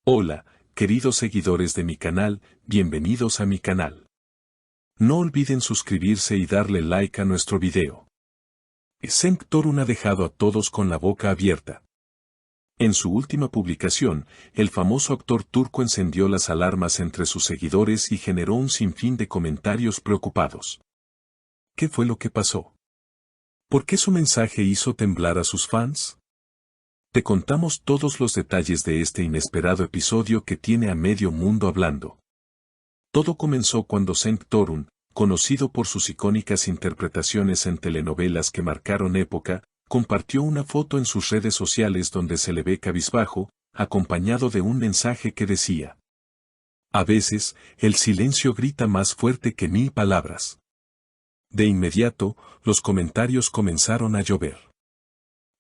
Hola, queridos seguidores de mi canal, bienvenidos a mi canal. No olviden suscribirse y darle like a nuestro video. Cenk Torun ha dejado a todos con la boca abierta. En su última publicación, el famoso actor turco encendió las alarmas entre sus seguidores y generó un sinfín de comentarios preocupados. ¿Qué fue lo que pasó? ¿Por qué su mensaje hizo temblar a sus fans? Te contamos todos los detalles de este inesperado episodio que tiene a medio mundo hablando. Todo comenzó cuando Cenk Torun, conocido por sus icónicas interpretaciones en telenovelas que marcaron época, compartió una foto en sus redes sociales donde se le ve cabizbajo, acompañado de un mensaje que decía: "A veces, el silencio grita más fuerte que 1000 palabras". De inmediato, los comentarios comenzaron a llover.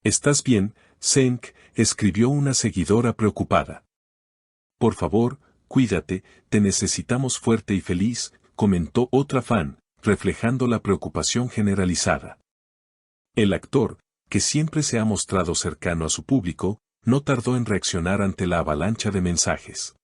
¿Estás bien, Cenk?, escribió una seguidora preocupada. Por favor, cuídate, te necesitamos fuerte y feliz, comentó otra fan, reflejando la preocupación generalizada. El actor, que siempre se ha mostrado cercano a su público, no tardó en reaccionar ante la avalancha de mensajes.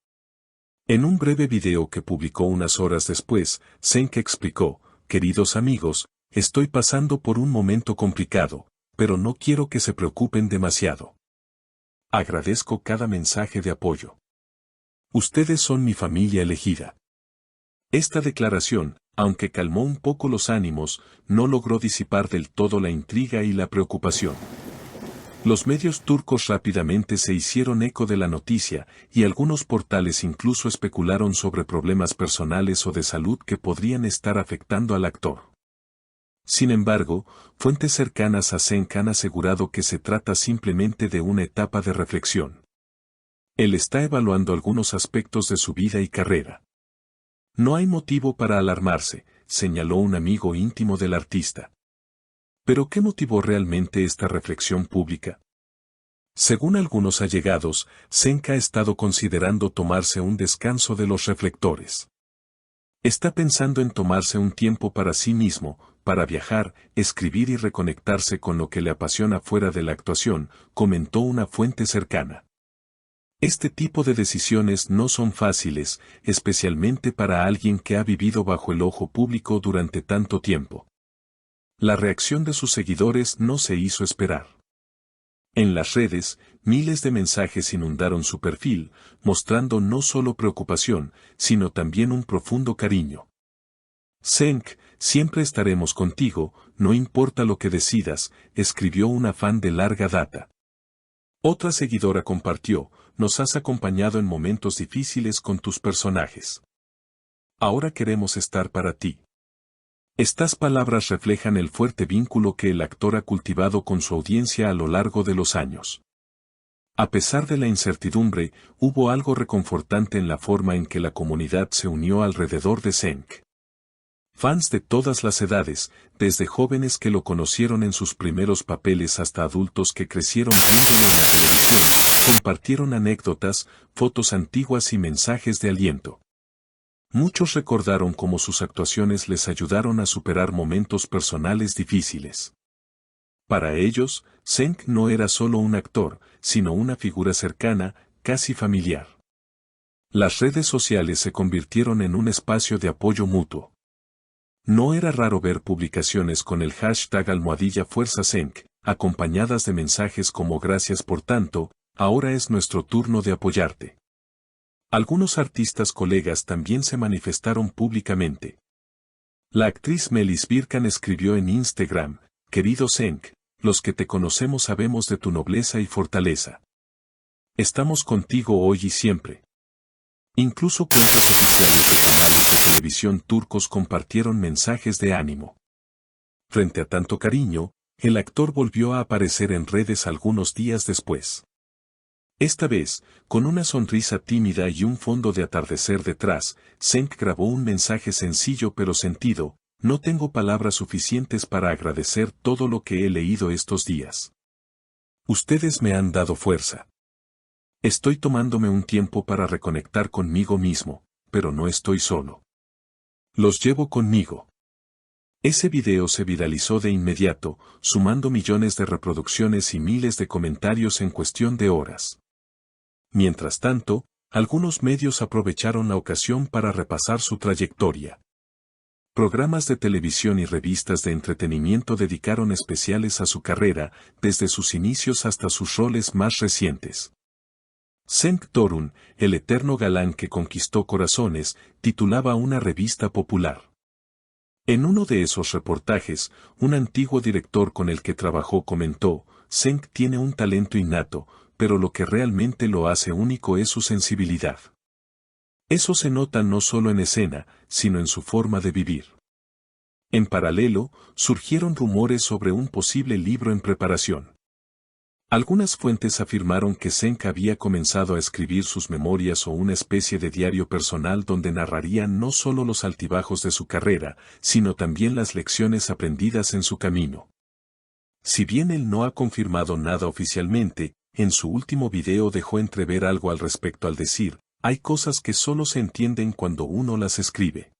En un breve video que publicó unas horas después, Cenk explicó: "Queridos amigos, estoy pasando por un momento complicado, pero no quiero que se preocupen demasiado. Agradezco cada mensaje de apoyo. Ustedes son mi familia elegida". Esta declaración, aunque calmó un poco los ánimos, no logró disipar del todo la intriga y la preocupación. Los medios turcos rápidamente se hicieron eco de la noticia, y algunos portales incluso especularon sobre problemas personales o de salud que podrían estar afectando al actor. Sin embargo, fuentes cercanas a Cenk han asegurado que se trata simplemente de una etapa de reflexión. Él está evaluando algunos aspectos de su vida y carrera. No hay motivo para alarmarse, señaló un amigo íntimo del artista. ¿Pero qué motivó realmente esta reflexión pública? Según algunos allegados, Cenk ha estado considerando tomarse un descanso de los reflectores. Está pensando en tomarse un tiempo para sí mismo, para viajar, escribir y reconectarse con lo que le apasiona fuera de la actuación, comentó una fuente cercana. Este tipo de decisiones no son fáciles, especialmente para alguien que ha vivido bajo el ojo público durante tanto tiempo. La reacción de sus seguidores no se hizo esperar. En las redes, miles de mensajes inundaron su perfil, mostrando no solo preocupación, sino también un profundo cariño. "Cenk, siempre estaremos contigo, no importa lo que decidas", escribió una fan de larga data. Otra seguidora compartió: "Nos has acompañado en momentos difíciles con tus personajes. Ahora queremos estar para ti". Estas palabras reflejan el fuerte vínculo que el actor ha cultivado con su audiencia a lo largo de los años. A pesar de la incertidumbre, hubo algo reconfortante en la forma en que la comunidad se unió alrededor de Cenk. Fans de todas las edades, desde jóvenes que lo conocieron en sus primeros papeles hasta adultos que crecieron viéndolo en la televisión, compartieron anécdotas, fotos antiguas y mensajes de aliento. Muchos recordaron cómo sus actuaciones les ayudaron a superar momentos personales difíciles. Para ellos, Cenk no era solo un actor, sino una figura cercana, casi familiar. Las redes sociales se convirtieron en un espacio de apoyo mutuo. No era raro ver publicaciones con el hashtag #FuerzaCenk, acompañadas de mensajes como "Gracias por tanto, ahora es nuestro turno de apoyarte". Algunos artistas colegas también se manifestaron públicamente. La actriz Melis Birkan escribió en Instagram: "Querido Cenk, los que te conocemos sabemos de tu nobleza y fortaleza. Estamos contigo hoy y siempre". Incluso cuentas oficiales de canales de televisión turcos compartieron mensajes de ánimo. Frente a tanto cariño, el actor volvió a aparecer en redes algunos días después. Esta vez, con una sonrisa tímida y un fondo de atardecer detrás, Cenk grabó un mensaje sencillo pero sentido: "No tengo palabras suficientes para agradecer todo lo que he leído estos días. Ustedes me han dado fuerza. Estoy tomándome un tiempo para reconectar conmigo mismo, pero no estoy solo. Los llevo conmigo". Ese video se viralizó de inmediato, sumando millones de reproducciones y miles de comentarios en cuestión de horas. Mientras tanto, Algunos medios aprovecharon la ocasión para repasar su trayectoria. Programas de televisión y revistas de entretenimiento dedicaron especiales a su carrera, desde sus inicios hasta sus roles más recientes. Cenk Torun, el eterno galán que conquistó corazones, titulaba una revista popular. En uno de esos reportajes, un antiguo director con el que trabajó comentó: Cenk tiene un talento innato, pero lo que realmente lo hace único es su sensibilidad. Eso se nota no solo en escena, sino en su forma de vivir. En paralelo, surgieron rumores sobre un posible libro en preparación. Algunas fuentes afirmaron que Cenk había comenzado a escribir sus memorias o una especie de diario personal donde narraría no solo los altibajos de su carrera, sino también las lecciones aprendidas en su camino. Si bien él no ha confirmado nada oficialmente, en su último video dejó entrever algo al respecto al decir: hay cosas que solo se entienden cuando uno las escribe.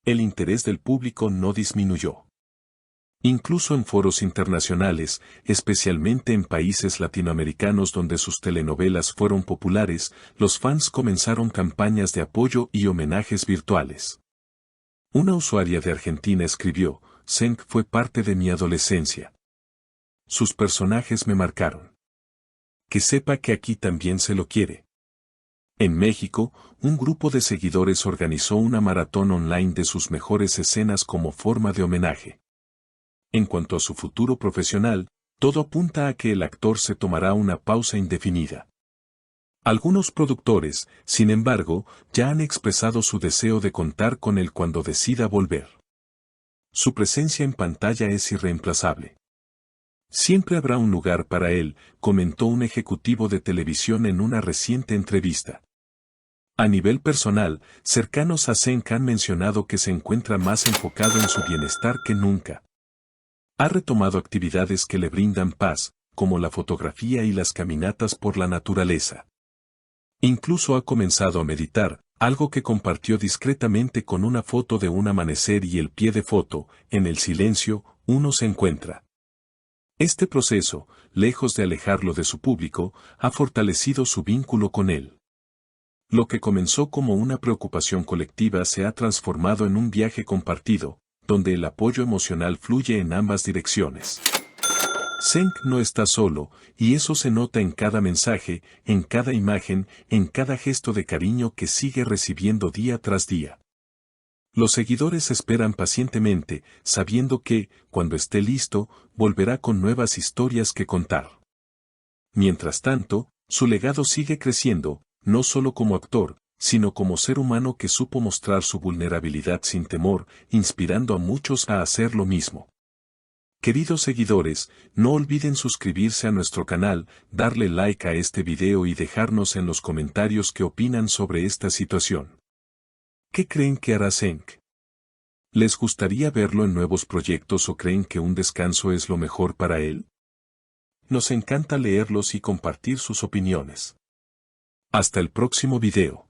El interés del público no disminuyó. Incluso en foros internacionales, especialmente en países latinoamericanos donde sus telenovelas fueron populares, los fans comenzaron campañas de apoyo y homenajes virtuales. Una usuaria de Argentina escribió: Cenk fue parte de mi adolescencia. Sus personajes me marcaron. Que sepa que aquí también se lo quiere. En México, un grupo de seguidores organizó una maratón online de sus mejores escenas como forma de homenaje. En cuanto a su futuro profesional, todo apunta a que el actor se tomará una pausa indefinida. Algunos productores, sin embargo, ya han expresado su deseo de contar con él cuando decida volver. Su presencia en pantalla es irreemplazable. Siempre habrá un lugar para él, comentó un ejecutivo de televisión en una reciente entrevista. A nivel personal, cercanos a Cenk han mencionado que se encuentra más enfocado en su bienestar que nunca. Ha retomado actividades que le brindan paz, como la fotografía y las caminatas por la naturaleza. Incluso ha comenzado a meditar, algo que compartió discretamente con una foto de un amanecer y el pie de foto: en el silencio, uno se encuentra. Este proceso, lejos de alejarlo de su público, ha fortalecido su vínculo con él. Lo que comenzó como una preocupación colectiva se ha transformado en un viaje compartido, donde el apoyo emocional fluye en ambas direcciones. Cenk no está solo, y eso se nota en cada mensaje, en cada imagen, en cada gesto de cariño que sigue recibiendo día tras día. Los seguidores esperan pacientemente, sabiendo que, cuando esté listo, volverá con nuevas historias que contar. Mientras tanto, su legado sigue creciendo, no solo como actor, sino como ser humano que supo mostrar su vulnerabilidad sin temor, inspirando a muchos a hacer lo mismo. Queridos seguidores, no olviden suscribirse a nuestro canal, darle like a este video y dejarnos en los comentarios qué opinan sobre esta situación. ¿Qué creen que hará Cenk? ¿Les gustaría verlo en nuevos proyectos o creen que un descanso es lo mejor para él? Nos encanta leerlos y compartir sus opiniones. Hasta el próximo video.